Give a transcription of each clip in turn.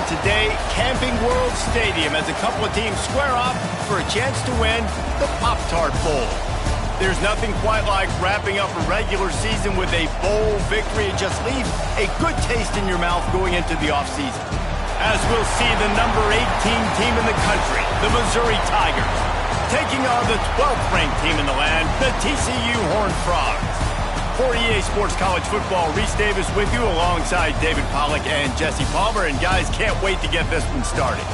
today, Camping World Stadium, as a couple of teams square off for a chance to win the Pop-Tart Bowl. There's nothing quite like wrapping up a regular season with a bowl victory. It just leaves a good taste in your mouth going into the offseason. As we'll see the number 18 team in the country, the Missouri Tigers, taking on the 12th ranked team in the land, the TCU Horned Frogs. For EA Sports College Football, Reese Davis with you alongside David Pollack and Jesse Palmer. And guys, can't wait to get this one started.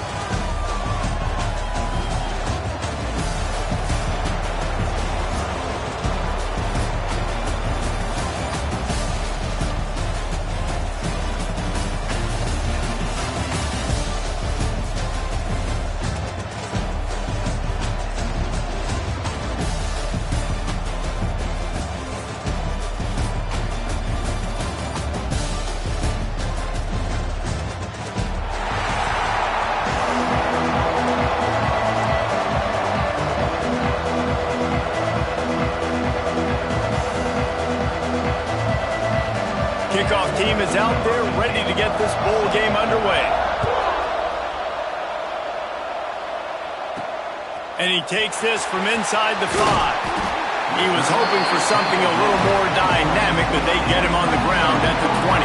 Kickoff team is out there ready to get this bowl game underway. And he takes this from inside the 5. He was hoping for something a little more dynamic, but they get him on the ground at the 20.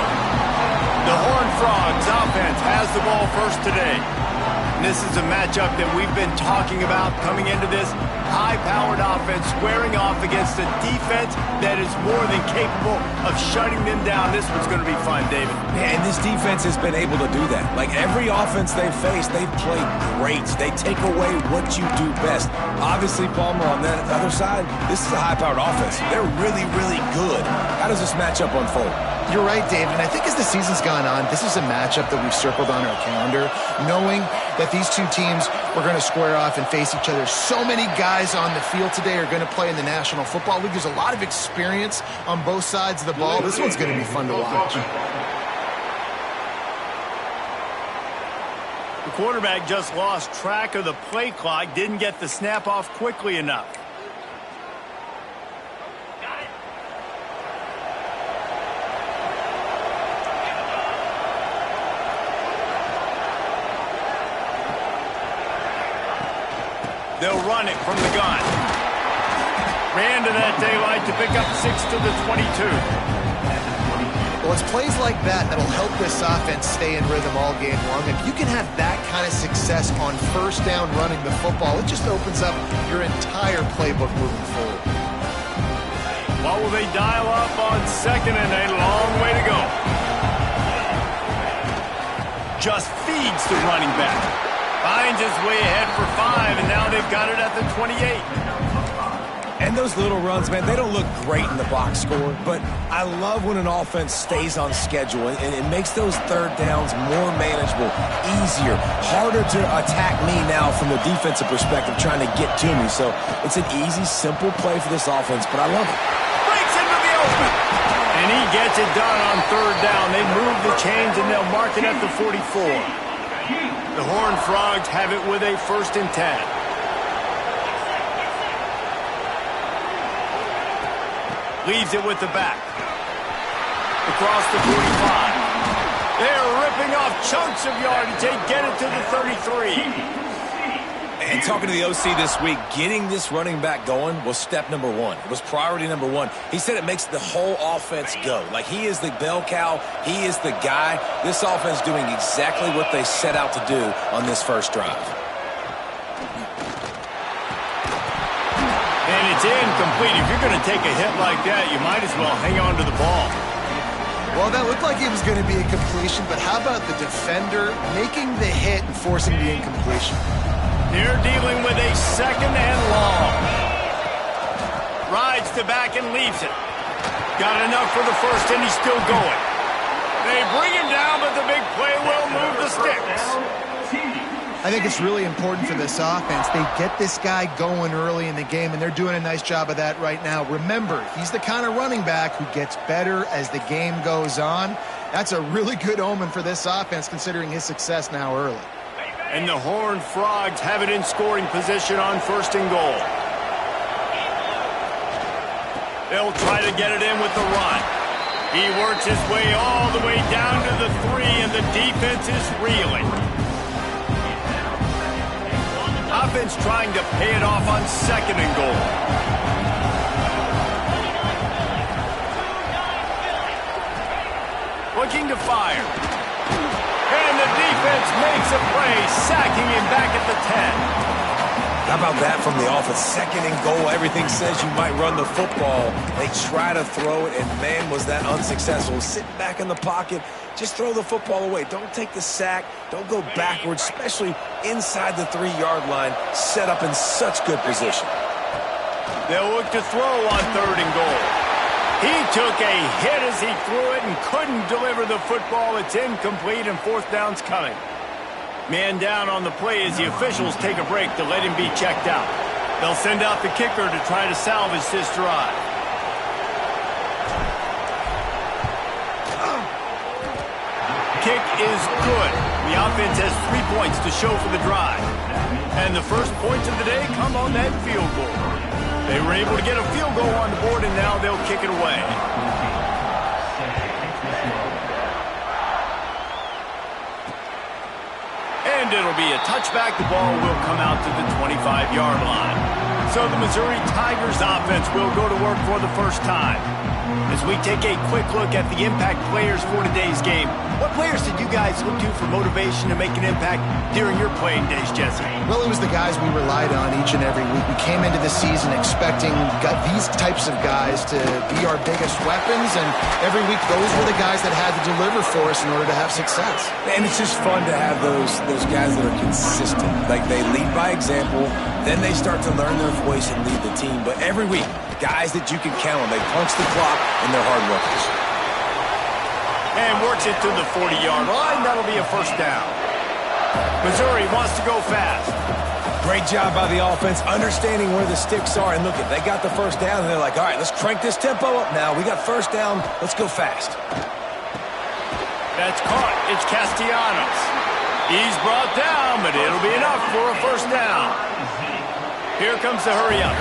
The Horned Frogs offense has the ball first today. And this is a matchup that we've been talking about coming into this high-powered offense, squaring off against a defense that is more than capable of shutting them down. This one's going to be fun, David. Man, this defense has been able to do that. Like every offense they've faced, they've played great. They take away what you do best. Obviously, Palmer, on that other side, this is a high-powered offense. They're really, really good. How does this matchup unfold? You're right, David. And I think as the season's gone on, this is a matchup that we've circled on our calendar, knowing that these two teams were going to square off and face each other. So many guys on the field today are going to play in the National Football League. There's a lot of experience on both sides of the ball. This one's going to be fun to watch. The quarterback just lost track of the play clock, didn't get the snap off quickly enough. They'll run it from the gun. Ran to that daylight to pick up 6 to the 22. Well, it's plays like that that'll help this offense stay in rhythm all game long. If you can have that kind of success on first down running the football, it just opens up your entire playbook moving forward. What will they dial up on second and a long way to go? Just feeds the running back. Finds his way ahead for 5, and now they've got it at the 28. And those little runs, man, they don't look great in the box score, but I love when an offense stays on schedule, and it makes those third downs more manageable, easier, harder to attack me now from the defensive perspective trying to get to me. So it's an easy, simple play for this offense, but I love it. Breaks into the open, and he gets it done on third down. They move the chains, and they'll mark it at the 44. The Horned Frogs have it with a 1st and 10. Leaves it with the back. Across the 45. They're ripping off chunks of yardage. They get it to the 33. And talking to the OC this week, getting this running back going was step number 1. It was priority number 1. He said it makes the whole offense go. Like, he is the bell cow. He is the guy. This offense doing exactly what they set out to do on this first drive. And it's incomplete. If you're going to take a hit like that, you might as well hang on to the ball. Well, that looked like it was going to be a completion, but how about the defender making the hit and forcing the incompletion? They're dealing with a 2nd and long. Rides to back and leaves it. Got enough for the 1st, and he's still going. They bring him down, but the big play will move the sticks. I think it's really important for this offense. They get this guy going early in the game, and they're doing a nice job of that right now. Remember, he's the kind of running back who gets better as the game goes on. That's a really good omen for this offense, considering his success now early. And the Horned Frogs have it in scoring position on 1st and goal. They'll try to get it in with the run. He works his way all the way down to the 3, and the defense is reeling. offense trying to pay it off on 2nd and goal. Looking to fire. And the defense makes a play, sacking him back at the 10. How about that from the offense? 2nd and goal. Everything says you might run the football. They try to throw it, and man, was that unsuccessful. Sit back in the pocket. Just throw the football away. Don't take the sack. Don't go backwards, especially inside the 3-yard line. Set up in such good position. They'll look to throw on 3rd and goal. He took a hit as he threw it and couldn't deliver the football. It's incomplete, and 4th down's coming. Man down on the play as the officials take a break to let him be checked out. They'll send out the kicker to try to salvage this drive. Kick is good. The offense has 3 points to show for the drive. And the first points of the day come on that field goal. They were able to get a field goal on the board, and now they'll kick it away. And it'll be a touchback. The ball will come out to the 25-yard line. So the Missouri Tigers offense will go to work for the first time. As we take a quick look at the impact players for today's game, what players did you guys look to for motivation to make an impact during your playing days, Jesse? Well, it was the guys we relied on each and every week. We came into the season expecting these types of guys to be our biggest weapons, and every week those were the guys that had to deliver for us in order to have success. And it's just fun to have those guys that are consistent. Like, they lead by example, then they start to learn their voice and lead the team. But every week, guys that you can count on, they punch the clock, and they're hard workers. And works it to the 40-yard line. That'll be a 1st down. Missouri wants to go fast. Great job by the offense, understanding where the sticks are. And look, they got the 1st down, and they're like, all right, let's crank this tempo up now. We got 1st down. Let's go fast. That's caught. It's Castellanos. He's brought down, but it'll be enough for a 1st down. Here comes the hurry-up.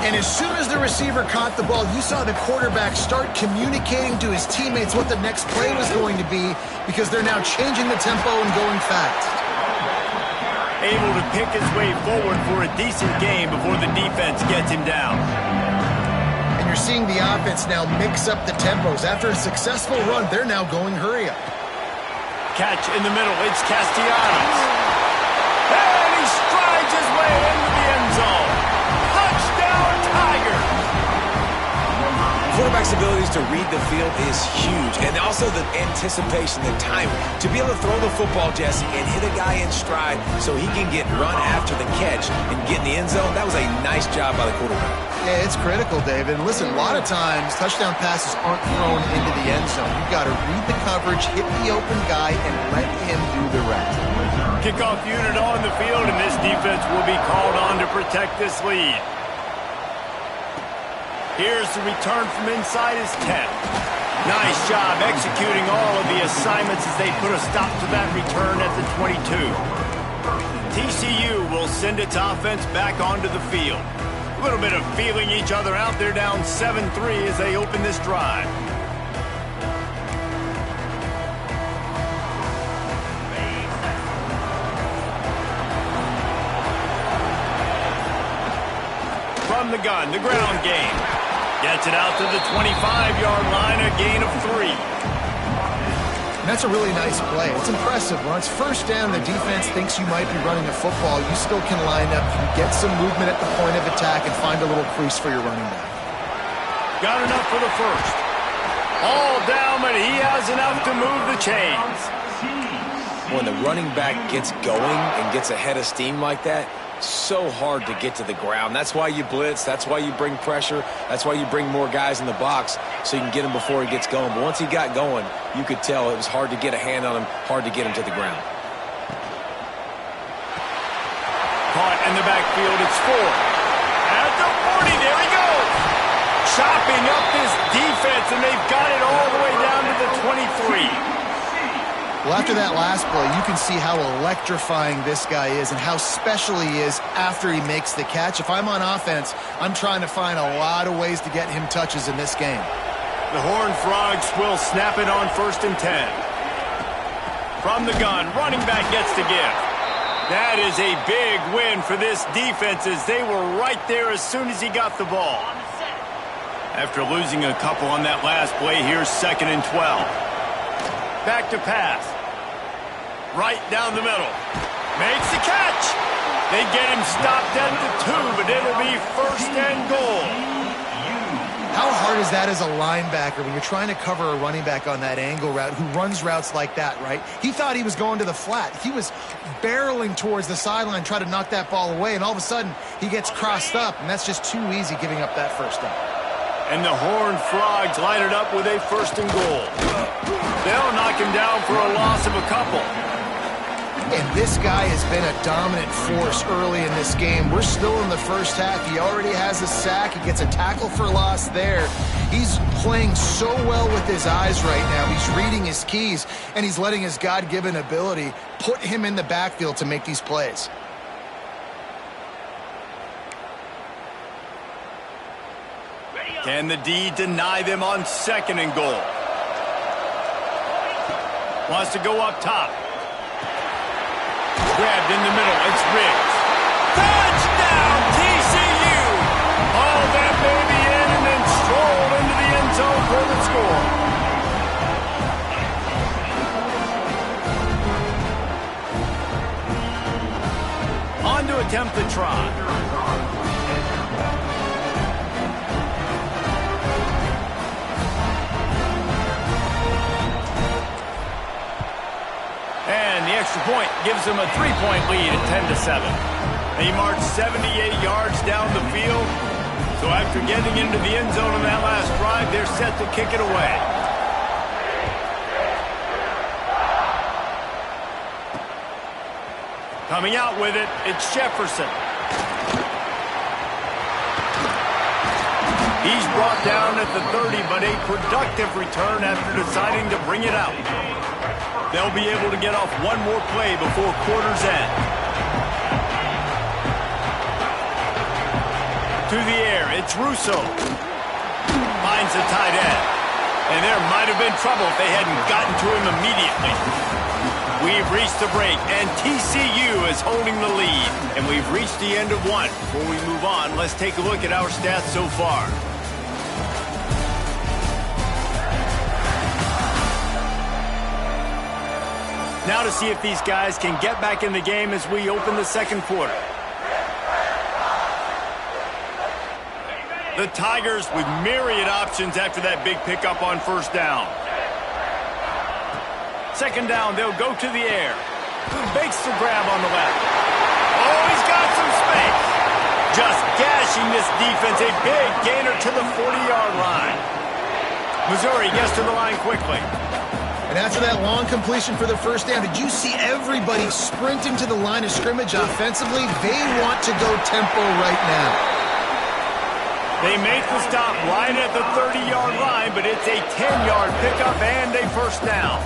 And as soon as the receiver caught the ball, you saw the quarterback start communicating to his teammates what the next play was going to be, because they're now changing the tempo and going fast. Able to pick his way forward for a decent game before the defense gets him down. And you're seeing the offense now mix up the tempos. After a successful run, they're now going hurry up. Catch in the middle. It's Castellanos. And he strides his way into the end zone. Touchdown, Tigers! Quarterback's abilities to read the field is huge, and also the anticipation, the timing. To be able to throw the football, Jesse, and hit a guy in stride so he can get run after the catch and get in the end zone, that was a nice job by the quarterback. Yeah, it's critical, David. And listen, a lot of times, touchdown passes aren't thrown into the end zone. You've got to read the coverage, hit the open guy, and let him do the rest. Kickoff unit on the field, and this defense will be called on to protect this lead. Here's the return from inside his 10. Nice job executing all of the assignments as they put a stop to that return at the 22. TCU will send its offense back onto the field. A little bit of feeling each other out. They're down 7-3 as they open this drive. From the gun, the ground game. Gets it out to the 25-yard line, a gain of 3. And that's a really nice play. It's impressive. When it's 1st down, the defense thinks you might be running a football. You still can line up, get some movement at the point of attack, and find a little crease for your running back. Got enough for the 1st. All down, but he has enough to move the chains. When the running back gets going and gets ahead of steam like that, so hard to get to the ground. That's why you blitz. That's why you bring pressure. That's why you bring more guys in the box so you can get him before he gets going. But once he got going, you could tell it was hard to get a hand on him, hard to get him to the ground. Caught in the backfield. It's 4. At the 40, there he goes. Chopping up this defense, and they've got it all the way down to the 23. Well, after that last play, you can see how electrifying this guy is and how special he is after he makes the catch. If I'm on offense, I'm trying to find a lot of ways to get him touches in this game. The Horned Frogs will snap it on 1st and 10. From the gun, running back gets the give. That is a big win for this defense as they were right there as soon as he got the ball. After losing a couple on that last play, here's 2nd and 12. Back to pass. Right down the middle. Makes the catch. They get him stopped at the 2, but it'll be 1st and goal. How hard is that as a linebacker when you're trying to cover a running back on that angle route who runs routes like that, right? He thought he was going to the flat. He was barreling towards the sideline, trying to knock that ball away, and all of a sudden he gets crossed up, and that's just too easy giving up that 1st down. And the Horned Frogs line it up with a 1st and goal. They'll knock him down for a loss of a couple. And this guy has been a dominant force early in this game. We're still in the 1st half. He already has a sack. He gets a tackle for loss there. He's playing so well with his eyes right now. He's reading his keys, and he's letting his God-given ability put him in the backfield to make these plays. Can the D deny them on 2nd and goal? Wants to go up top. Grabbed in the middle. It's Riggs. Touchdown, TCU! Oh, that baby in and then strolled into the end zone for the score. On to attempt the try. And the extra point gives them a 3-point lead at 10-7. They march 78 yards down the field. So after getting into the end zone on that last drive, they're set to kick it away. Coming out with it, it's Jefferson. He's brought down at the 30, but a productive return after deciding to bring it out. They'll be able to get off one more play before quarter's end. To the air, it's Russo. Finds the tight end. And there might have been trouble if they hadn't gotten to him immediately. We've reached the break, and TCU is holding the lead. And we've reached the end of one. Before we move on, let's take a look at our stats so far. Now to see if these guys can get back in the game as we open the 2nd quarter. The Tigers with myriad options after that big pickup on 1st down. 2nd down, they'll go to the air. Bakes the grab on the left. Oh, he's got some space. Just gashing this defense. A big gainer to the 40-yard line. Missouri gets to the line quickly. And after that long completion for the 1st down, did you see everybody sprinting to the line of scrimmage offensively? They want to go tempo right now. They make the stop right at the 30-yard line, but it's a 10-yard pickup and a 1st down.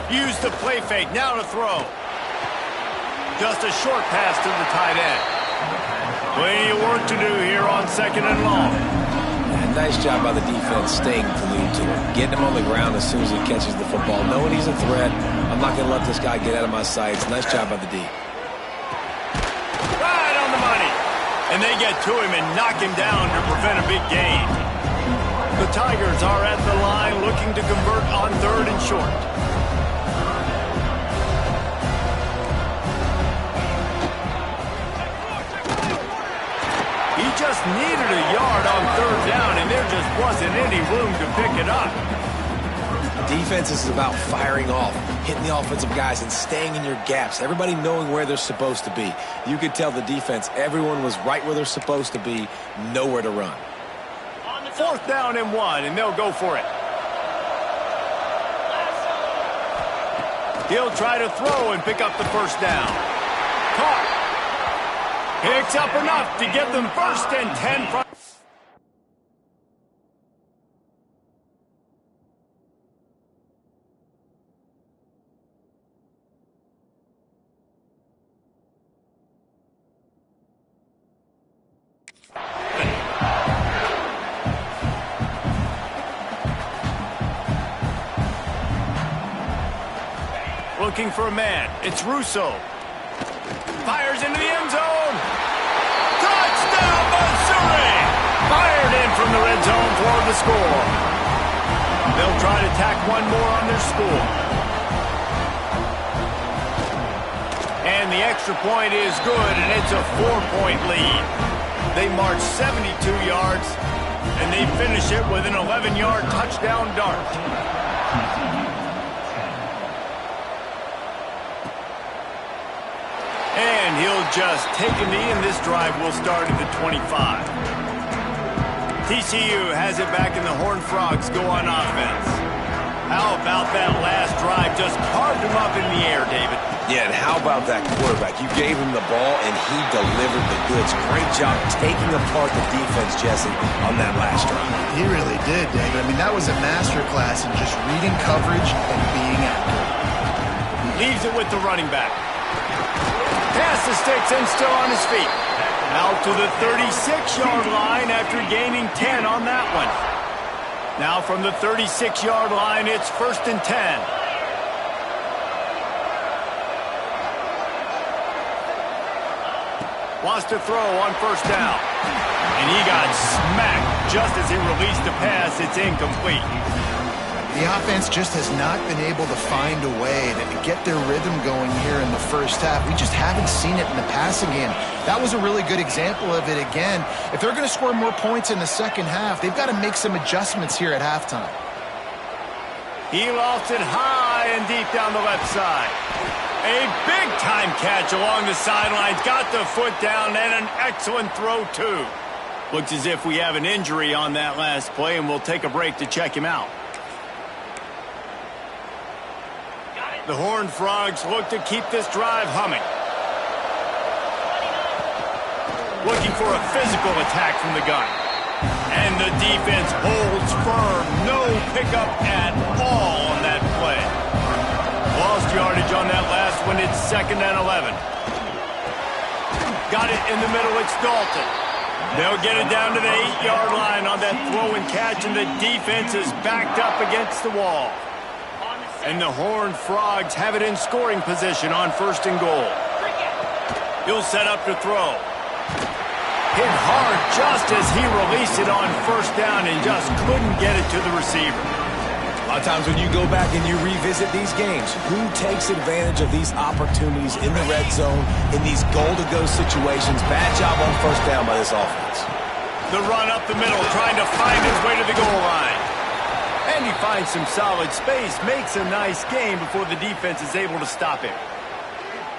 Use the play fake, now to throw. Just a short pass to the tight end. Plenty of work to do here on 2nd and long. Nice job by the defense staying glued to him. Getting him on the ground as soon as he catches the football. Knowing he's a threat, I'm not going to let this guy get out of my sights. Nice job by the D. Right on the money. And they get to him and knock him down to prevent a big gain. The Tigers are at the line looking to convert on 3rd and short. He just needed a yard on 3rd down, and there just wasn't any room to pick it up. Defense is about firing off, hitting the offensive guys, and staying in your gaps. Everybody knowing where they're supposed to be. You could tell the defense, everyone was right where they're supposed to be, nowhere to run. 4th down and 1, and they'll go for it. He'll try to throw and pick up the 1st down. Caught. Picks up enough to get them 1st and 10 from. Looking for a man. It's Russo. Fires into the end zone. Touchdown, Missouri! Fired in from the red zone for the score. They'll try to tack one more on their score. And the extra point is good, and it's a 4-point lead. They march 72 yards, and they finish it with an 11-yard touchdown dart. And he'll just take a knee, and this drive will start at the 25. TCU has it back, and the Horned Frogs go on offense. How about that last drive? Just carved him up in the air, David. Yeah, and how about that quarterback? You gave him the ball, and he delivered the goods. Great job taking apart the defense, Jesse, on that last drive. He really did, David. I mean, that was a masterclass in just reading coverage and being accurate. Leaves it with the running back. Pass the sticks and still on his feet. Out to the 36-yard line after gaining 10 on that one. Now from the 36-yard line, it's 1st and 10. Wants to throw on 1st down. And he got smacked just as he released the pass. It's incomplete. The offense just has not been able to find a way to get their rhythm going here in the first half. We just haven't seen it in the passing game. That was a really good example of it again. If they're going to score more points in the second half, they've got to make some adjustments here at halftime. He lost it high and deep down the left side. A big-time catch along the sidelines. Got the foot down and an excellent throw, too. Looks as if we have an injury on that last play, and we'll take a break to check him out. The Horned Frogs look to keep this drive humming. Looking for a physical attack from the gun. And the defense holds firm. No pickup at all on that play. Lost yardage on that last one. It's 2nd and 11. Got it in the middle. It's Dalton. They'll get it down to the 8-yard line on that throw and catch, and the defense is backed up against the wall. And the Horned Frogs have it in scoring position on 1st and goal. He'll set up to throw. Hit hard just as he released it on 1st down and just couldn't get it to the receiver. A lot of times when you go back and you revisit these games, who takes advantage of these opportunities in the red zone, in these goal-to-go situations? Bad job on 1st down by this offense. The run up the middle, trying to find his way to the goal line. And he finds some solid space, makes a nice game before the defense is able to stop him.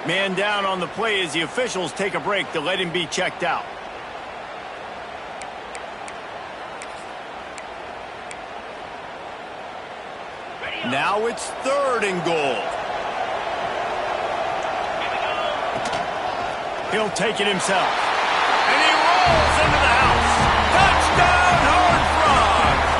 Man down on the play as the officials take a break to let him be checked out. Now it's 3rd and goal. He'll take it himself. And he rolls into the house. Touchdown, Horned Frogs!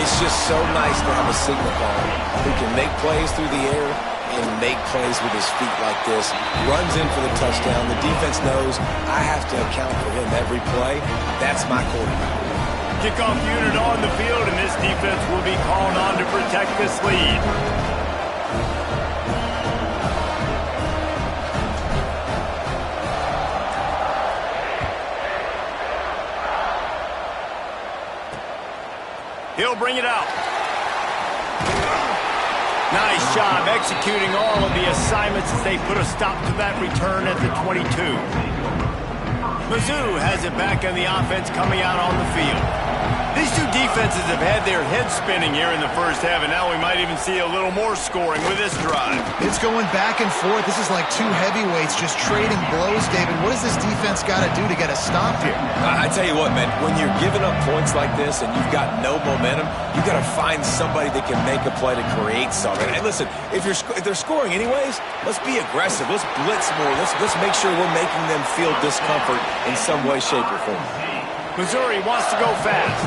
It's just so nice to have a signal caller who can make plays through the air and make plays with his feet like this. Runs in for the touchdown. The defense knows I have to account for him every play. That's my quarterback. Kickoff unit on the field, and this defense will be called on to protect this lead. He'll bring it out. Nice job executing all of the assignments as they put a stop to that return at the 22. Mizzou has it back on the offense coming out on the field. These two defenses have had their heads spinning here in the first half, and now we might even see a little more scoring with this drive. It's going back and forth. This is like two heavyweights just trading blows, David. What does this defense got to do to get a stop here? I tell you what, man, when you're giving up points like this and you've got no momentum, you got to find somebody that can make a play to create something. And listen, if they're scoring anyways, let's be aggressive. Let's blitz more. Let's make sure we're making them feel discomfort in some way, shape, or form. Missouri wants to go fast.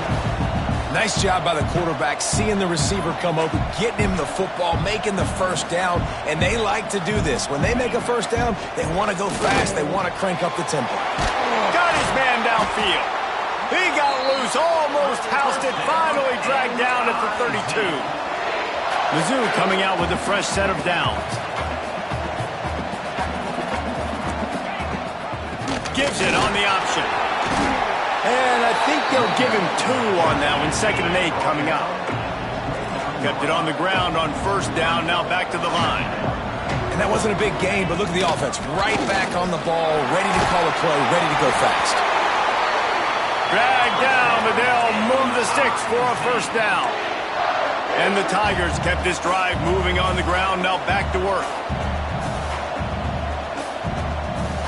Nice job by the quarterback, seeing the receiver come open, getting him the football, making the 1st down, and they like to do this. When they make a 1st down, they want to go fast. They want to crank up the tempo. Got his man downfield. He got loose, almost housed it, finally dragged down at the 32. Mizzou coming out with a fresh set of downs. Gives it on the option. And I think they'll give him 2 on that one. 2nd and 8 coming up. Kept it on the ground on 1st down. Now back to the line. And that wasn't a big gain, but look at the offense. Right back on the ball, ready to call a play, ready to go fast. Dragged down, but they'll move the sticks for a 1st down. And the Tigers kept this drive moving on the ground. Now back to work.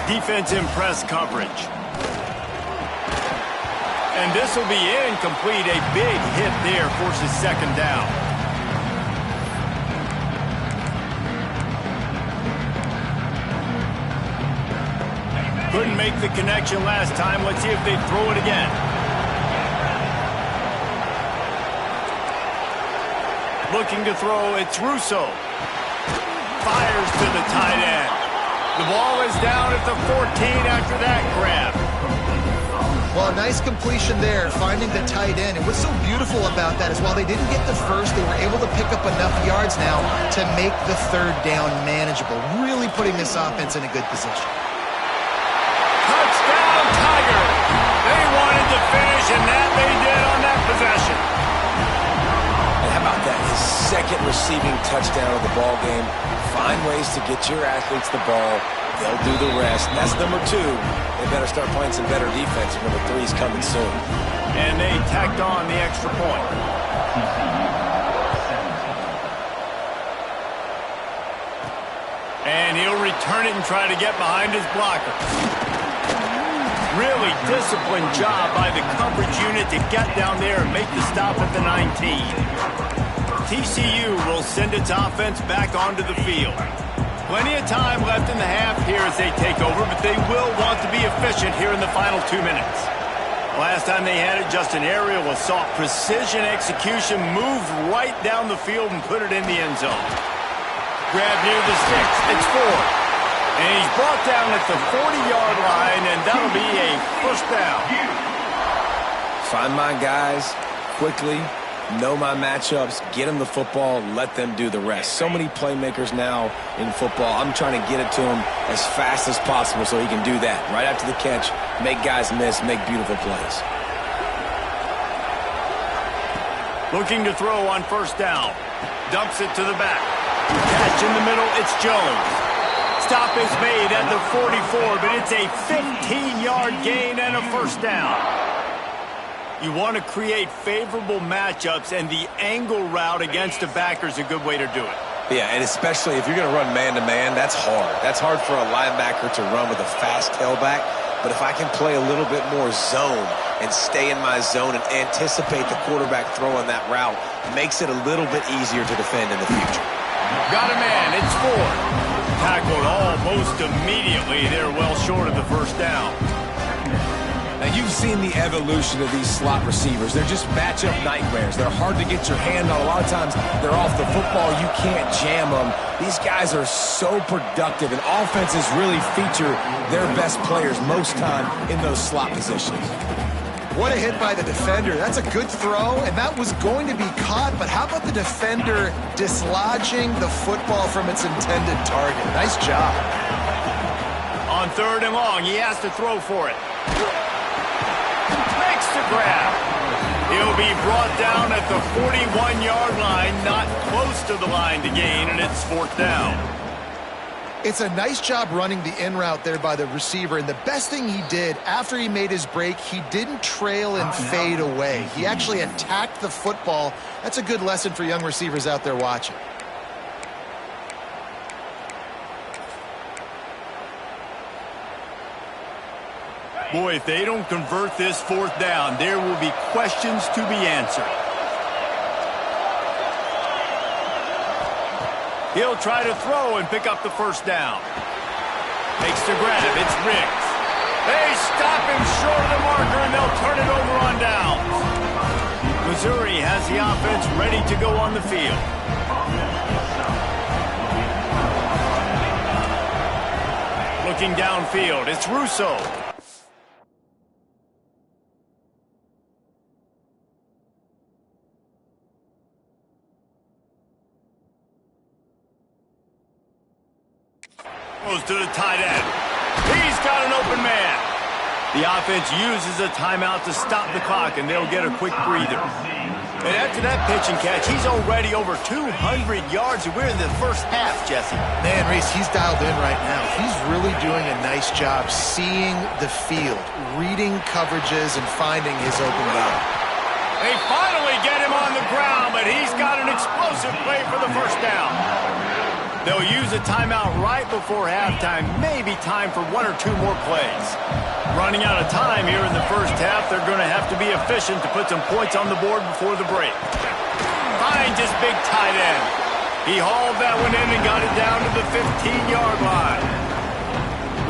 Defense in press coverage. And this will be incomplete. A big hit there forces 2nd down. Couldn't make the connection last time. Let's see if they throw it again. Looking to throw, it's Russo. Fires to the tight end. The ball is down at the 14 after that grab. Well, a nice completion there, finding the tight end. And what's so beautiful about that is while they didn't get the first, they were able to pick up enough yards now to make the 3rd down manageable. Really putting this offense in a good position. Touchdown, Tigers! They wanted to finish, and that they did on that possession. And how about that? His 2nd receiving touchdown of the ball game. Find ways to get your athletes the ball. They'll do the rest. And that's number 2. They better start playing some better defense. Number 3 is coming soon. And they tacked on the extra point. And he'll return it and try to get behind his blocker. Really disciplined job by the coverage unit to get down there and make the stop at the 19. TCU will send its offense back onto the field. Plenty of time left in the half here as they take over, but they will want to be efficient here in the final 2 minutes. Last time they had it, just an aerial assault. Precision execution, moved right down the field and put it in the end zone. Grab near the sticks. It's 4. And he's brought down at the 40-yard line, and that'll be a 1st down. Find my guys quickly. Know my matchups, get them the football, let them do the rest. So many playmakers now in football. I'm trying to get it to him as fast as possible so he can do that. Right after the catch, make guys miss, make beautiful plays. Looking to throw on 1st down. Dumps it to the back. Catch in the middle, it's Jones. Stop is made at the 44, but it's a 15-yard gain and a 1st down. You want to create favorable matchups, and the angle route against a backer is a good way to do it. Yeah, and especially if you're going to run man-to-man, that's hard. That's hard for a linebacker to run with a fast tailback. But if I can play a little bit more zone and stay in my zone and anticipate the quarterback throwing that route, makes it a little bit easier to defend in the future. Got a man, it's 4. Tackled almost immediately. They're well short of the 1st down. Now, you've seen the evolution of these slot receivers. They're just matchup nightmares. They're hard to get your hand on. A lot of times, they're off the football. You can't jam them. These guys are so productive, and offenses really feature their best players most time in those slot positions. What a hit by the defender. That's a good throw, and that was going to be caught, but how about the defender dislodging the football from its intended target? Nice job. On 3rd and long, he has to throw for it. Makes the grab. He'll be brought down at the 41-yard line, not close to the line to gain, and it's 4th down. It's a nice job running the in route there by the receiver, and the best thing he did after he made his break, he didn't trail and fade away. He actually attacked the football. That's a good lesson for young receivers out there watching. Boy, if they don't convert this 4th down, there will be questions to be answered. He'll try to throw and pick up the 1st down. Makes the grab. It's Riggs. They stop him short of the marker, and they'll turn it over on downs. Missouri has the offense ready to go on the field. Looking downfield, it's Russo. Goes to the tight end. He's got an open man. The offense uses a timeout to stop the clock, and they'll get a quick breather. And after that pitch and catch, he's already over 200 yards, and we're in the first half, Jesse. Man, Reese, he's dialed in right now. He's really doing a nice job seeing the field, reading coverages, and finding his open guy. They finally get him on the ground, but he's got an explosive play for the first down. They'll use a timeout right before halftime, maybe time for 1 or 2 more plays. Running out of time here in the first half, they're going to have to be efficient to put some points on the board before the break. Finds his big tight end. He hauled that one in and got it down to the 15-yard line.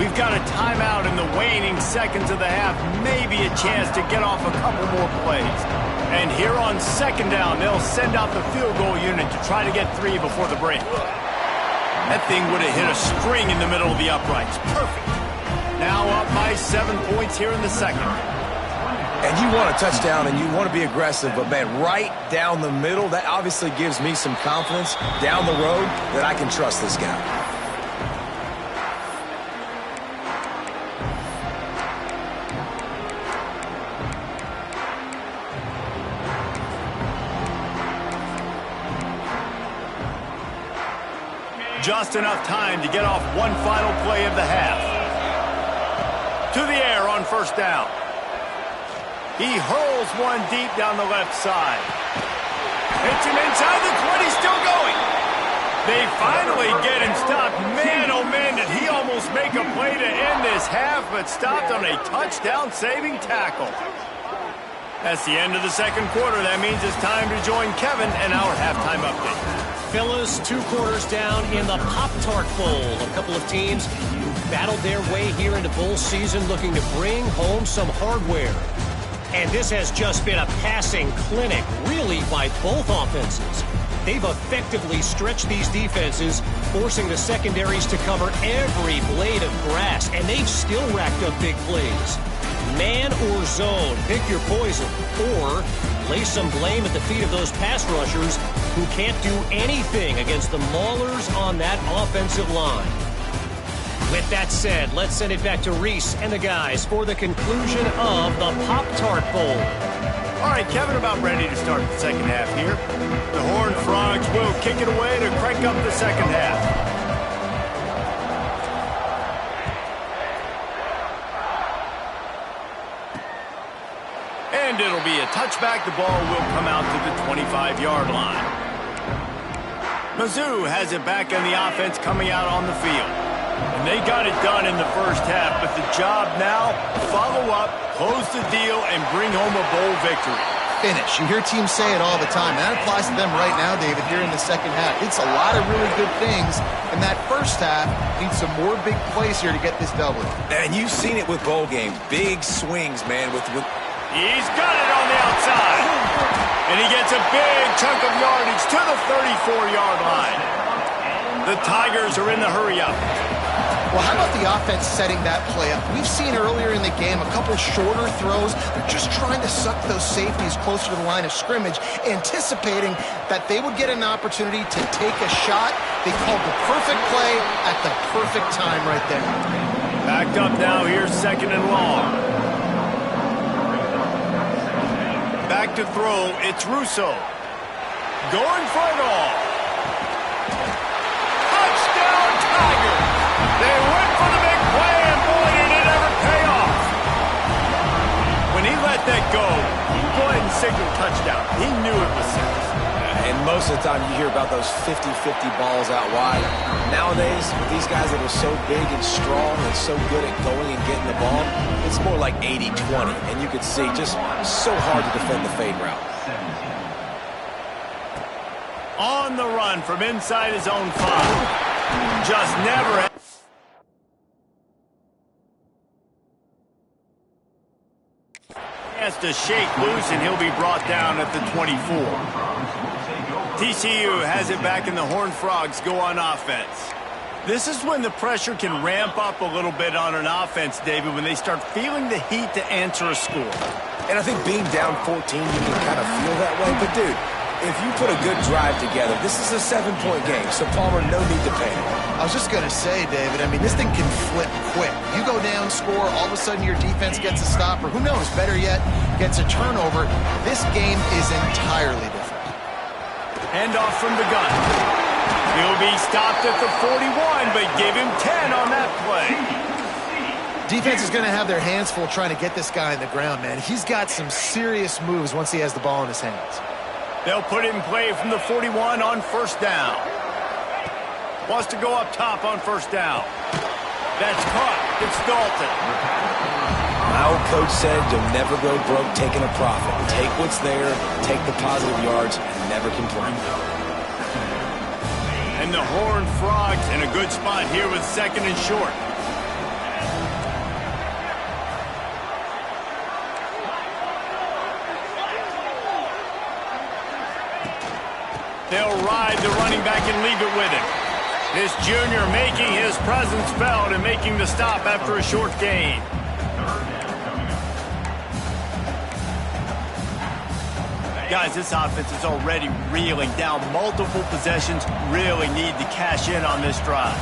We've got a timeout in the waning seconds of the half, maybe a chance to get off a couple more plays. And here on second down, they'll send out the field goal unit to try to get 3 before the break. That thing would have hit a string in the middle of the uprights. Perfect. Now up by 7 points here in the second. And you want a touchdown and you want to be aggressive, but, man, right down the middle, that obviously gives me some confidence down the road that I can trust this guy. Just enough time to get off one final play of the half. To the air on first down. He hurls one deep down the left side. Hits him inside the 20, still going. They finally get him stopped. Man, oh man, did he almost make a play to end this half, but stopped on a touchdown-saving tackle. That's the end of the second quarter. That means it's time to join Kevin and our halftime update. Fellas, 2 quarters down in the Pop-Tart Bowl. A couple of teams who battled their way here into bowl season looking to bring home some hardware. And this has just been a passing clinic, really, by both offenses. They've effectively stretched these defenses, forcing the secondaries to cover every blade of grass, and they've still racked up big plays. Man or zone, pick your poison, or lay some blame at the feet of those pass rushers who can't do anything against the maulers on that offensive line. With that said, let's send it back to Reese and the guys for the conclusion of the Pop-Tart Bowl. All right, Kevin, about ready to start the second half here. The Horned Frogs will kick it away to crank up the second half. And it'll be a touchback. The ball will come out to the 25-yard line. Mizzou has it back on the offense coming out on the field. And they got it done in the first half, but the job now, follow up, close the deal, and bring home a bowl victory. Finish. You hear teams say it all the time. That applies to them right now, David, here in the second half. It's a lot of really good things in that first half. Need some more big plays here to get this W. And you've seen it with bowl games. Big swings, man. He's got it on the outside. And he gets a big chunk of yardage to the 34-yard line. The Tigers are in the hurry-up. Well, how about the offense setting that play up? We've seen earlier in the game a couple shorter throws. They're just trying to suck those safeties closer to the line of scrimmage, anticipating that they would get an opportunity to take a shot. They called the perfect play at the perfect time right there. Backed up now, here's second and long. Back to throw, it's Russo. Going for it all. Touchdown, Tigers! They went for the big play, and boy, did it ever pay off. When he let that go, go ahead and signal touchdown. He knew it was six. And most of the time you hear about those 50-50 balls out wide. Nowadays, with these guys that are so big and strong and so good at going and getting the ball, it's more like 80-20. And you can see just so hard to defend the fade route. On the run from inside his own 5. Just never... has to shake loose, and he'll be brought down at the 24. TCU has it back, and the Horned Frogs go on offense. This is when the pressure can ramp up a little bit on an offense, David, when they start feeling the heat to answer a score. And I think being down 14, you can kind of feel that way. But, dude, if you put a good drive together, this is a 7-point game, so Palmer, no need to panic. I was just going to say, David, I mean, this thing can flip quick. You go down, score, all of a sudden your defense gets a stop, or who knows, better yet, gets a turnover. This game is entirely different. Handoff from the gun. He'll be stopped at the 41, but give him 10 on that play. Defense is going to have their hands full trying to get this guy on the ground, man. He's got some serious moves once he has the ball in his hands. They'll put it in play from the 41 on first down. Wants to go up top on first down. That's caught. It's Dalton. My old coach said you'll never go broke taking a profit. Take what's there, take the positive yards, and never complain. And the Horned Frogs in a good spot here with second and short. They'll ride the running back and leave it with him. This junior making his presence felt and making the stop after a short gain. Guys, this offense is already reeling down multiple possessions. Really need to cash in on this drive.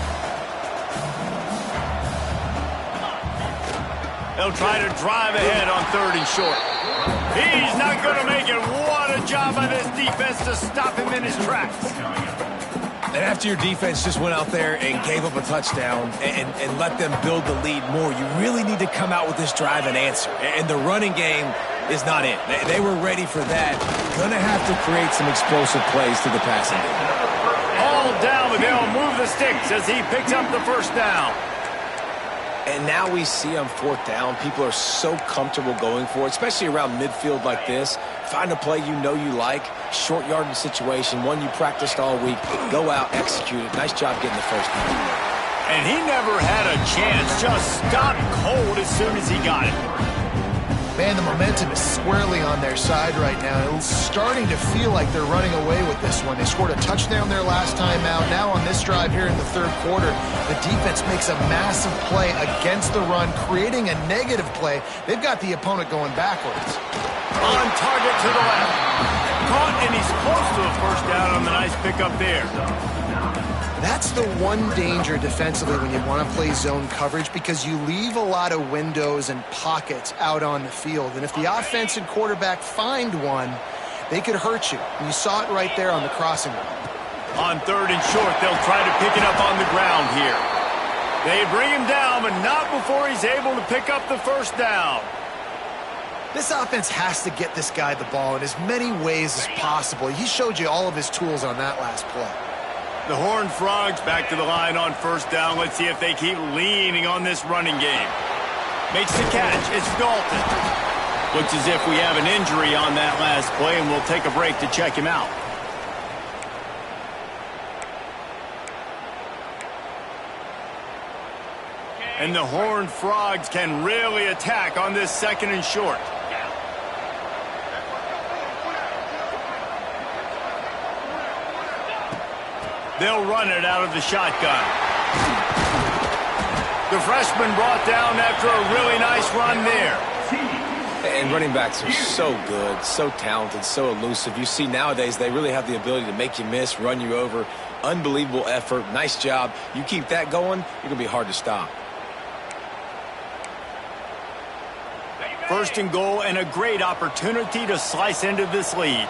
They'll try to drive ahead on third and short. He's not going to make it. What a job by this defense to stop him in his tracks. And after your defense just went out there and gave up a touchdown and let them build the lead more, you really need to come out with this drive and answer. And the running game is not it. They were ready for that. Going to have to create some explosive plays to the passing game. All down, but they'll move the sticks as he picks up the first down. And now we see on fourth down, people are so comfortable going for it, especially around midfield like this. Find a play you know you like, short yardage situation, one you practiced all week. Go out, execute it. Nice job getting the first down. And he never had a chance, just stopped cold as soon as he got it. Man, the momentum is squarely on their side right now. It's starting to feel like they're running away with this one. They scored a touchdown their last time out. Now on this drive here in the third quarter, the defense makes a massive play against the run, creating a negative play. They've got the opponent going backwards. On target to the left. Caught, and he's close to a first down on the nice pickup there. That's the one danger defensively when you want to play zone coverage, because you leave a lot of windows and pockets out on the field. And if the offense and quarterback find one, they could hurt you. And you saw it right there on the crossing route. On third and short, they'll try to pick it up on the ground here. They bring him down, but not before he's able to pick up the first down. This offense has to get this guy the ball in as many ways as possible. He showed you all of his tools on that last play. The Horned Frogs back to the line on first down. Let's see if they keep leaning on this running game. Makes the catch. It's Dalton. Looks as if we have an injury on that last play, and we'll take a break to check him out. And the Horned Frogs can really attack on this second and short. They'll run it out of the shotgun. The freshman brought down after a really nice run there. And running backs are so good, so talented, so elusive. You see nowadays they really have the ability to make you miss, run you over. Unbelievable effort. Nice job. You keep that going, you're going to be hard to stop. First and goal, and a great opportunity to slice into this lead.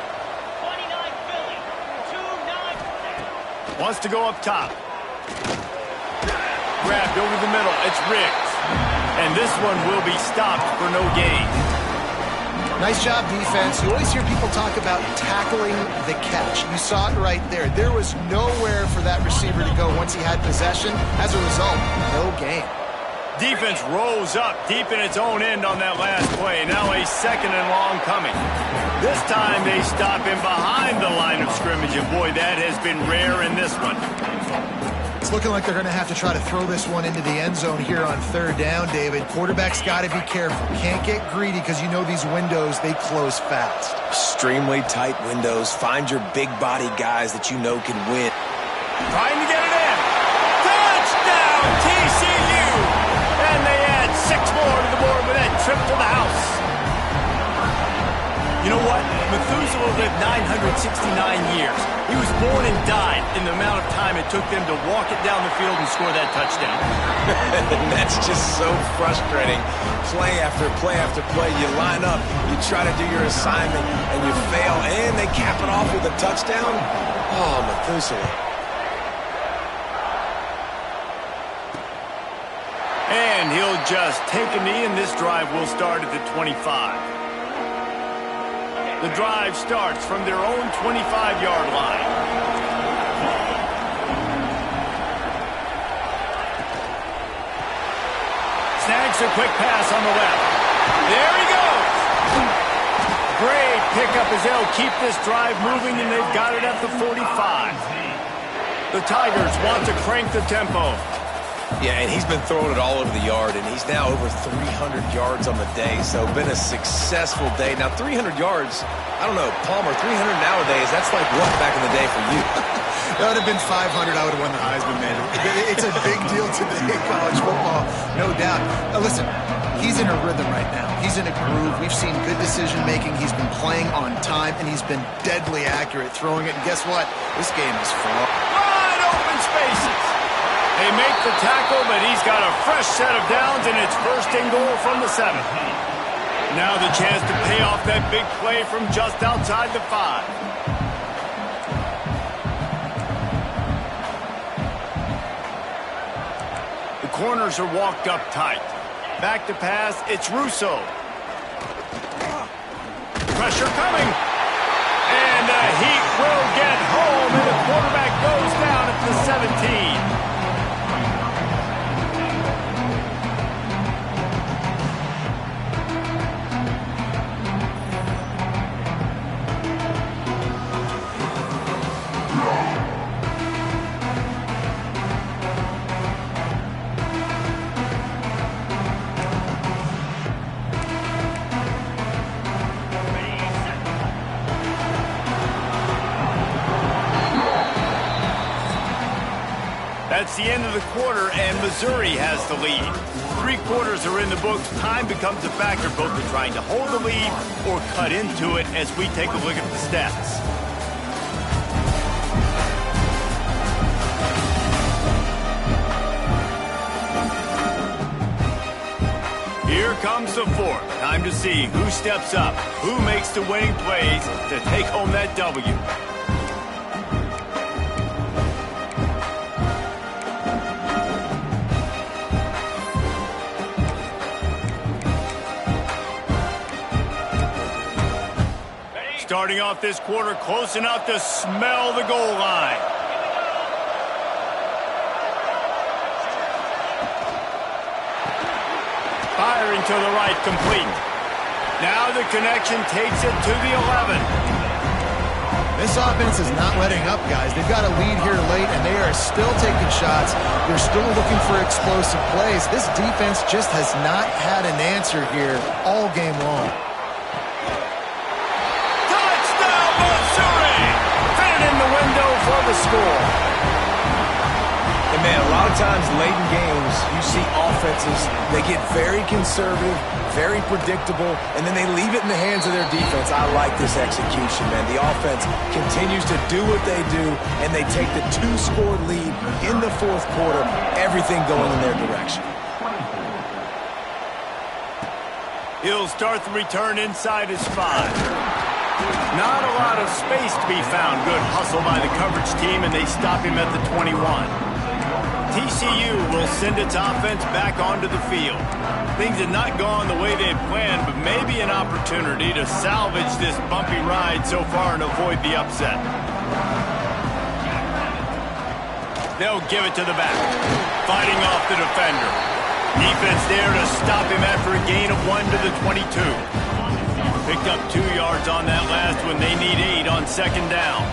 Wants to go up top. Grabbed over the middle. It's Riggs. And this one will be stopped for no gain. Nice job, defense. You always hear people talk about tackling the catch. You saw it right there. There was nowhere for that receiver to go once he had possession. As a result, no gain. Defense rolls up deep in its own end on that last play. Now a second and long coming. This time they stop him behind the line of scrimmage, and boy, that has been rare in this one. It's looking like they're going to have to try to throw this one into the end zone here on third down, David. Quarterback's got to be careful. Can't get greedy because you know these windows, they close fast. Extremely tight windows. Find your big body guys that you know can win. Trying to get it in. Touchdown, TCU! And they add 6 more to the board with that trip to the house. You know what? Methuselah lived 969 years. He was born and died in the amount of time it took them to walk it down the field and score that touchdown. That's just so frustrating. Play after play after play. You line up, you try to do your assignment, and you fail, and they cap it off with a touchdown? Oh, Methuselah. And he'll just take a knee, and this drive will start at the 25. The drive starts from their own 25-yard line. Snags a quick pass on the left. There he goes. Great pickup as they'll keep this drive moving, and they've got it at the 45. The Tigers want to crank the tempo. Yeah, and he's been throwing it all over the yard, and he's now over 300 yards on the day, so been a successful day. Now, 300 yards, I don't know, Palmer, 300 nowadays, that's like what back in the day for you? That would have been 500. I would have won the Heisman, man. It's a big deal today in college football, no doubt. Now, listen, he's in a rhythm right now. He's in a groove. We've seen good decision-making. He's been playing on time, and he's been deadly accurate throwing it. And guess what? This game is full. Wide open spaces. They make the tackle, but he's got a fresh set of downs, and it's first and goal from the 7. Now the chance to pay off that big play from just outside the 5. The corners are walked up tight. Back to pass, it's Russo. Pressure coming. And the Heat will get home, and the quarterback goes down at the 17. That's the end of the quarter, and Missouri has the lead. 3 quarters are in the books. Time becomes a factor, both in trying to hold the lead or cut into it as we take a look at the stats. Here comes the 4th. Time to see who steps up, who makes the winning plays to take home that W. Starting off this quarter close enough to smell the goal line. Firing to the right, complete. Now the connection takes it to the 11. This offense is not letting up, guys. They've got a lead here late, and they are still taking shots. They're still looking for explosive plays. This defense just has not had an answer here all game long. For the score. And man, a lot of times late in games, you see offenses, they get very conservative, very predictable, and then they leave it in the hands of their defense. I like this execution, man. The offense continues to do what they do, and they take the 2-score lead in the 4th quarter, everything going in their direction. He'll start the return inside his 5. Not a lot of space to be found. Good hustle by the coverage team, and they stop him at the 21. TCU will send its offense back onto the field. Things have not gone the way they had planned, but maybe an opportunity to salvage this bumpy ride so far and avoid the upset. They'll give it to the back, fighting off the defender. Defense there to stop him after a gain of 1 to the 22. Picked up 2 yards on that last one. They need 8 on 2nd down.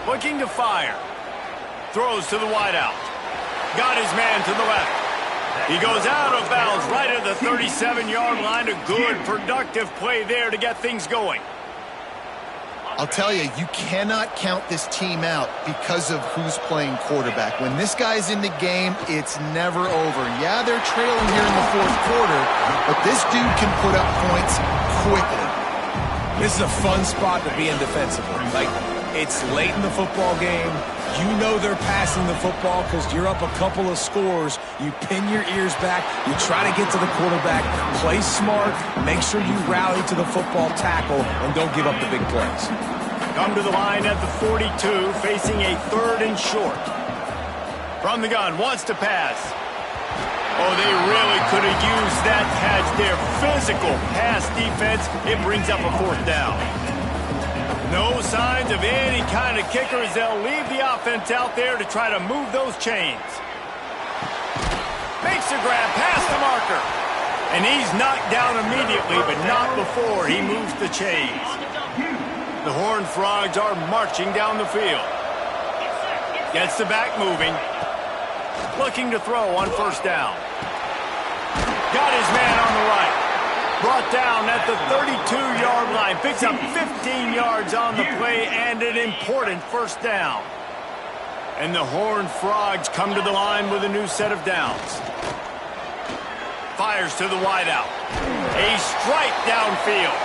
Looking to fire. Throws to the wideout. Got his man to the left. He goes out of bounds right at the 37-yard line. A good, productive play there to get things going. I'll tell you, you cannot count this team out because of who's playing quarterback. When this guy's in the game, it's never over. Yeah, they're trailing here in the 4th quarter, but this dude can put up points quickly. This is a fun spot to be in defensively. Like, it's late in the football game. You know they're passing the football because you're up a couple of scores. You pin your ears back. You try to get to the quarterback. Play smart. Make sure you rally to the football tackle and don't give up the big plays. Come to the line at the 42, facing a 3rd and short. From the gun, wants to pass. Oh, they really could have used that catch there. Physical pass defense. It brings up a 4th down. No signs of any kind of kicker as they'll leave the offense out there to try to move those chains. Makes the grab past the marker. And he's knocked down immediately, but not before he moves the chains. The Horned Frogs are marching down the field. Gets the back moving. Looking to throw on 1st down. Got his man on the right. Brought down at the 32-yard line. Picks up 15 yards on the play and an important 1st down. And the Horned Frogs come to the line with a new set of downs. Fires to the wideout. A strike downfield.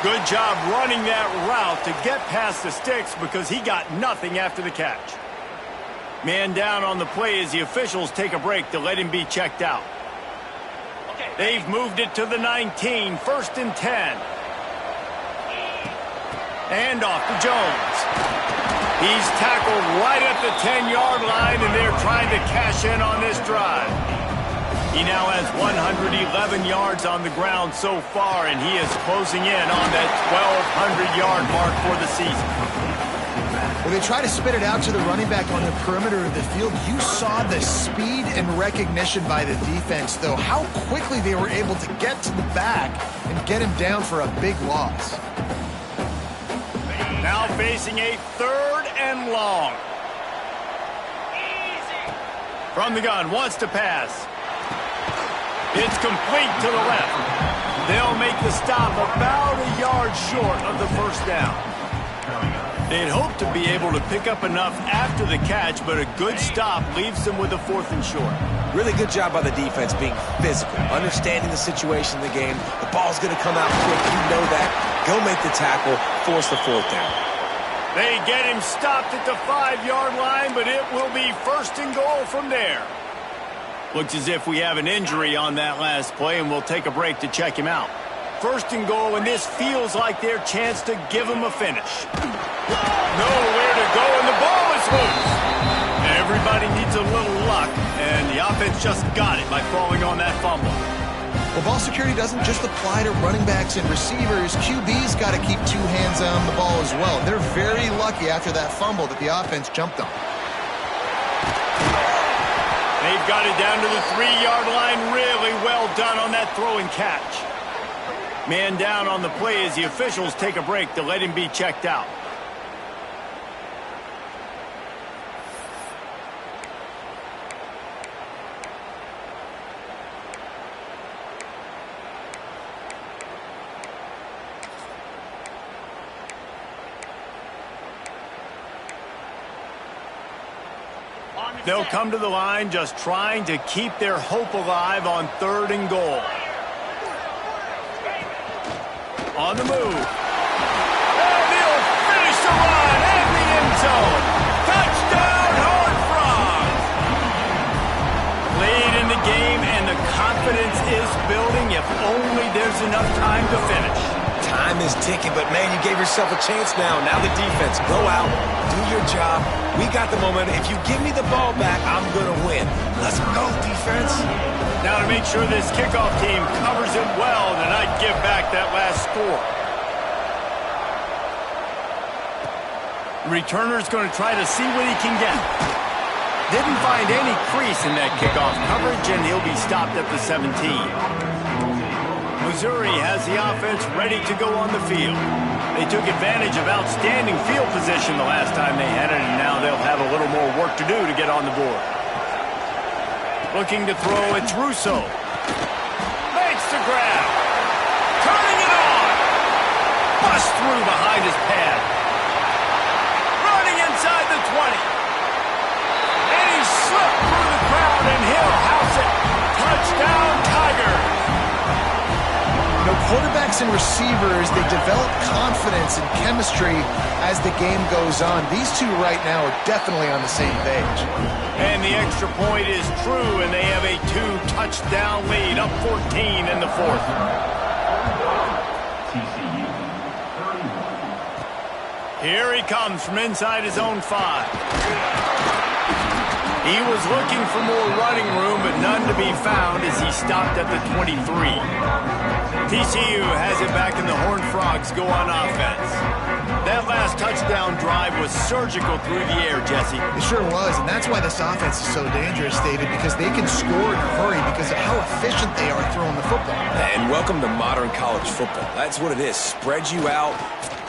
Good job running that route to get past the sticks because he got nothing after the catch. Man down on the play as the officials take a break to let him be checked out. They've moved it to the 19, 1st and 10. And off to Jones. He's tackled right at the 10-yard line, and they're trying to cash in on this drive. He now has 111 yards on the ground so far, and he is closing in on that 1,200-yard mark for the season. When they try to spit it out to the running back on the perimeter of the field, you saw the speed and recognition by the defense, though, how quickly they were able to get to the back and get him down for a big loss. Now facing a 3rd and long. From the gun, wants to pass. It's complete to the left. They'll make the stop about a yard short of the 1st down. They'd hoped to be able to pick up enough after the catch, but a good stop leaves them with a 4th and short. Really good job by the defense being physical, understanding the situation in the game. The ball's going to come out quick. You know that. Go make the tackle, force the 4th down. They get him stopped at the 5-yard line, but it will be 1st and goal from there. Looks as if we have an injury on that last play, and we'll take a break to check him out. 1st and goal, and this feels like their chance to give him a finish. Nowhere to go, and the ball is loose. Everybody needs a little luck, and the offense just got it by falling on that fumble. Well, ball security doesn't just apply to running backs and receivers. QB's got to keep 2 hands on the ball as well. They're very lucky after that fumble that the offense jumped on. They've got it down to the 3-yard line. Really well done on that throw and catch. Man down on the play as the officials take a break to let him be checked out. They'll come to the line just trying to keep their hope alive on 3rd and goal. On the move. And he'll finish the run at the end zone. Touchdown, Horned Frogs! Late in the game, and the confidence is building if only there's enough time to finish. Time is ticking, but, man, you gave yourself a chance now. Now the defense, go out, do your job. We got the momentum. If you give me the ball back, I'm going to win. Let's go, defense. Now to make sure this kickoff team covers it well, then I'd give back that last score. Returner's going to try to see what he can get. Didn't find any crease in that kickoff coverage, and he'll be stopped at the 17. Missouri has the offense ready to go on the field. They took advantage of outstanding field position the last time they had it, and now they'll have a little more work to do to get on the board. Looking to throw, it's Russo. Makes the grab. Turning it on. Bust through behind his pad. Running inside the 20. And he slipped through the crowd, and he'll house it. Touchdown, Tigers. Quarterbacks quarterbacks and receivers, they develop confidence and chemistry as the game goes on. These two right now are definitely on the same page. And the extra point is true, and they have a 2-touchdown lead, up 14 in the fourth. TCU 31. Here he comes from inside his own 5. He was looking for more running room, but none to be found as he stopped at the 23. TCU has it back, and the Horned Frogs go on offense. That last touchdown drive was surgical through the air, Jesse. It sure was, and that's why this offense is so dangerous, David, because they can score in a hurry because of how efficient they are throwing the football. And welcome to modern college football. That's what it is. Spread you out.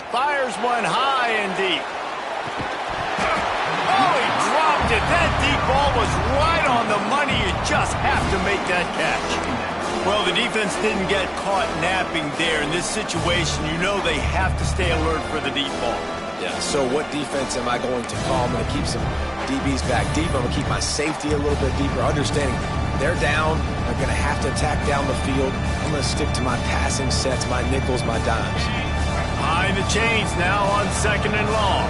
Fires one high and deep. Oh, he dropped it. That deep ball was right on the money. You just have to make that catch. Well, the defense didn't get caught napping there. In this situation, you know they have to stay alert for the deep ball. Yeah, so what defense am I going to call? I'm going to keep some DBs back deep. I'm going to keep my safety a little bit deeper, understanding they're down. They're going to have to attack down the field. I'm going to stick to my passing sets, my nickels, my dimes. Behind the chains now on 2nd and long.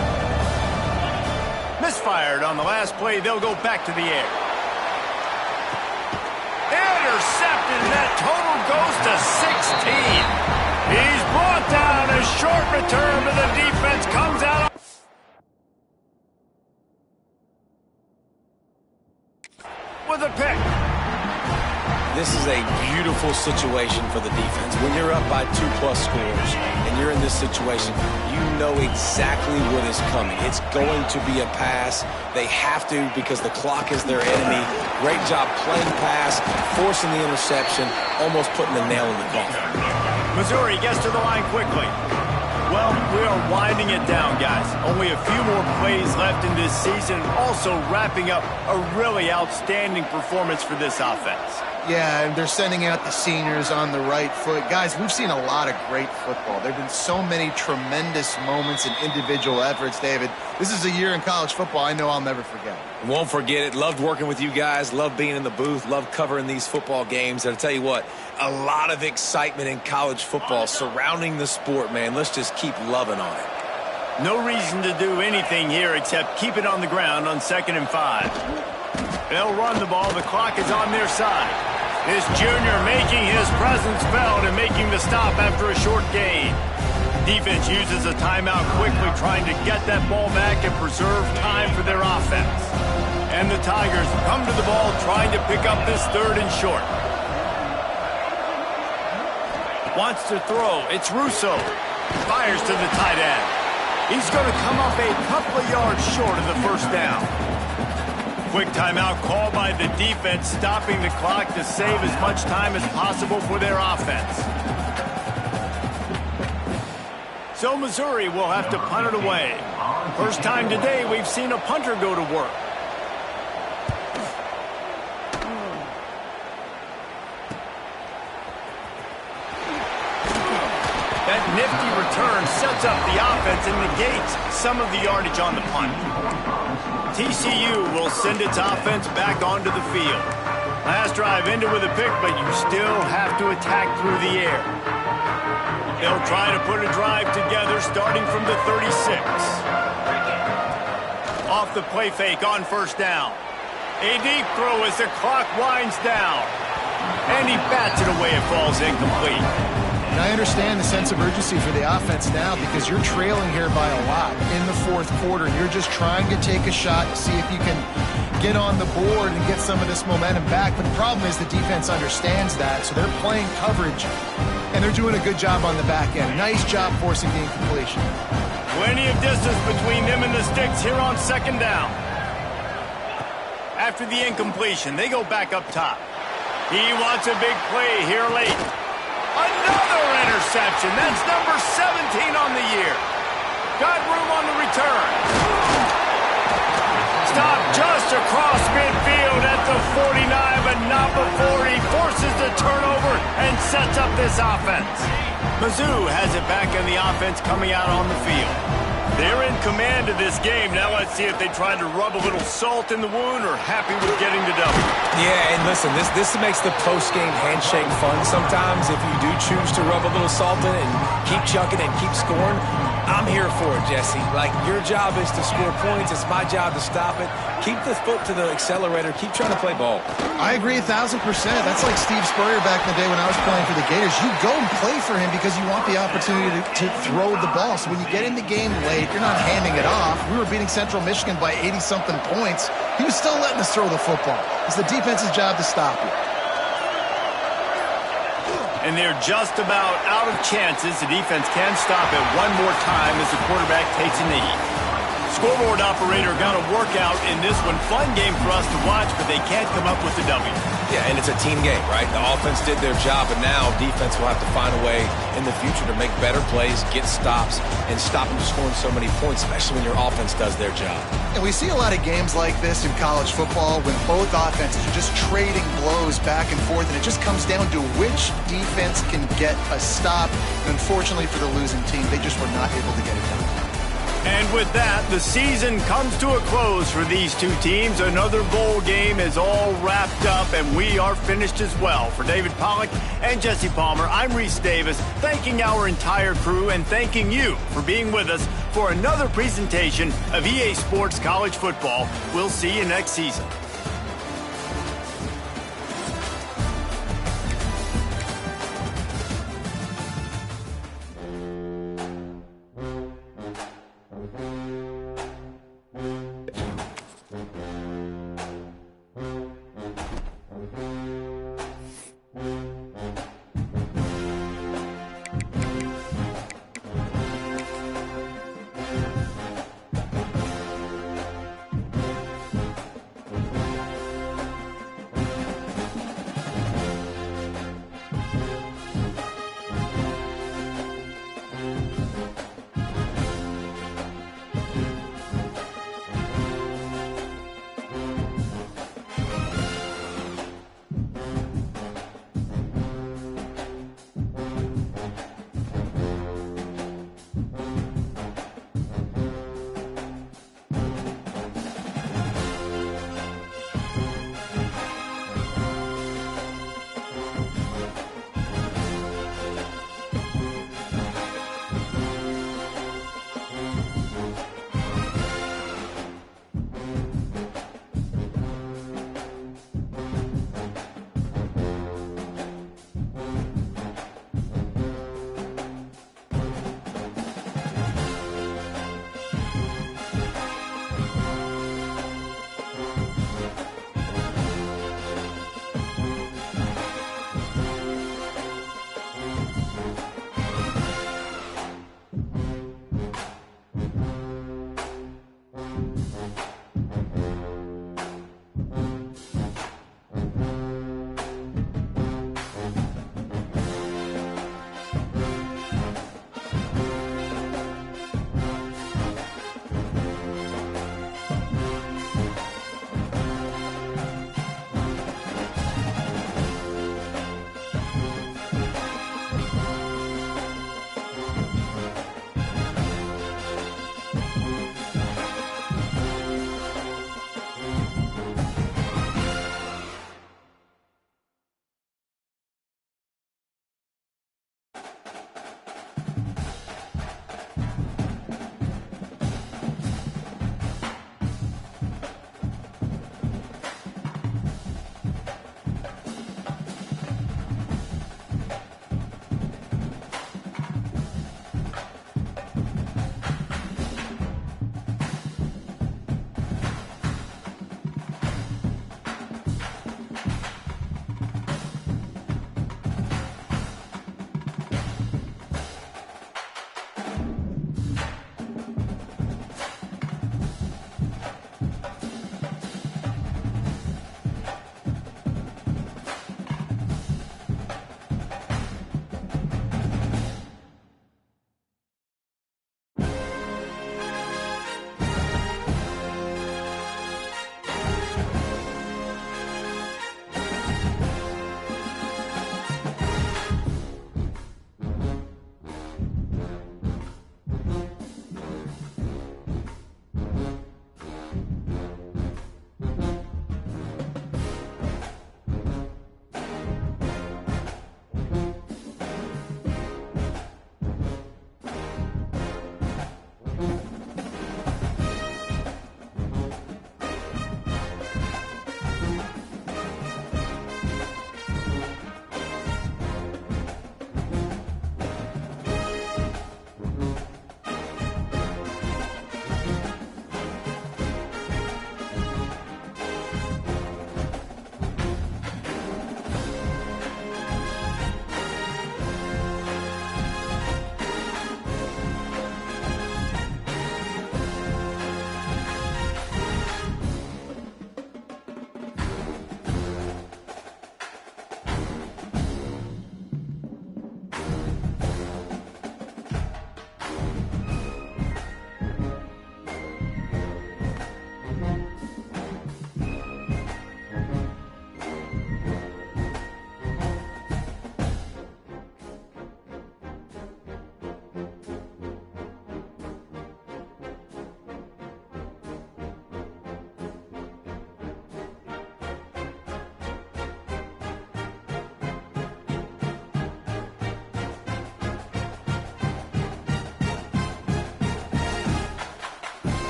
Misfired on the last play. They'll go back to the air. Intercepted. That total goes to 16. He's brought down. A short return, but the defense comes out with a pick. This is a beautiful situation for the defense. When you're up by 2+ scores and you're in this situation, you know exactly what is coming. It's going to be a pass. They have to because the clock is their enemy. Great job playing pass, forcing the interception, almost putting the nail in the coffin. Missouri gets to the line quickly. Well, we are winding it down, guys. Only a few more plays left in this season, also wrapping up a really outstanding performance for this offense. Yeah, and they're sending out the seniors on the right foot. Guys, we've seen a lot of great football. There have been so many tremendous moments and individual efforts, David. This is a year in college football I know I'll never forget. Won't forget it. Loved working with you guys. Loved being in the booth. Loved covering these football games. And I'll tell you what, a lot of excitement in college football surrounding the sport, man. Let's just keep loving on it. No reason to do anything here except keep it on the ground on 2nd and 5. They'll run the ball. The clock is on their side. This junior making his presence felt and making the stop after a short gain. Defense uses a timeout quickly, trying to get that ball back and preserve time for their offense. And the Tigers come to the ball, trying to pick up this 3rd and short. Wants to throw. It's Russo. Fires to the tight end. He's going to come up a couple of yards short of the first down. Quick timeout called by the defense, stopping the clock to save as much time as possible for their offense. So Missouri will have to punt it away. First time today we've seen a punter go to work. That nifty return sets up the offense and negates some of the yardage on the punt. TCU will send its offense back onto the field. Last drive ended with a pick, but you still have to attack through the air. They'll try to put a drive together starting from the 36. Off the play fake on first down. A deep throw as the clock winds down. And he bats it away. It falls incomplete. And I understand the sense of urgency for the offense now because you're trailing here by a lot in the 4th quarter. And you're just trying to take a shot to see if you can get on the board and get some of this momentum back. But the problem is the defense understands that, so they're playing coverage, and they're doing a good job on the back end. Nice job forcing the incompletion. Plenty of distance between them and the sticks here on 2nd down. After the incompletion, they go back up top. He wants a big play here late. Another interception. That's number 17 on the year. Got room on the return. Stop just across midfield at the 49, but not before he forces the turnover and sets up this offense. Mizzou has it back in the offense coming out on the field. They're in command of this game. Now let's see if they try to rub a little salt in the wound or happy with getting the W. Yeah, and listen, this makes the post-game handshake fun sometimes. If you do choose to rub a little salt in it and keep chucking and keep scoring, I'm here for it, Jesse. Like, your job is to score points. It's my job to stop it. Keep the foot to the accelerator. Keep trying to play ball. I agree 1,000%. That's like Steve Spurrier back in the day when I was playing for the Gators. You go and play for him because you want the opportunity to throw the ball. So when you get in the game late, you're not handing it off. We were beating Central Michigan by 80-something points. He was still letting us throw the football. It's the defense's job to stop you. And they're just about out of chances. The defense can stop it one more time as the quarterback takes a knee. Scoreboard operator got a workout in this one. Fun game for us to watch, but they can't come up with the W. Yeah, and it's a team game, right? The offense did their job, but now defense will have to find a way in the future to make better plays, get stops, and stop them from scoring so many points, especially when your offense does their job. And we see a lot of games like this in college football when both offenses are just trading blows back and forth, and it just comes down to which defense can get a stop. And unfortunately for the losing team, they just were not able to get it done. And with that, the season comes to a close for these two teams. Another bowl game is all wrapped up, and we are finished as well. For David Pollack and Jesse Palmer, I'm Reese Davis, thanking our entire crew and thanking you for being with us for another presentation of EA Sports College Football. We'll see you next season.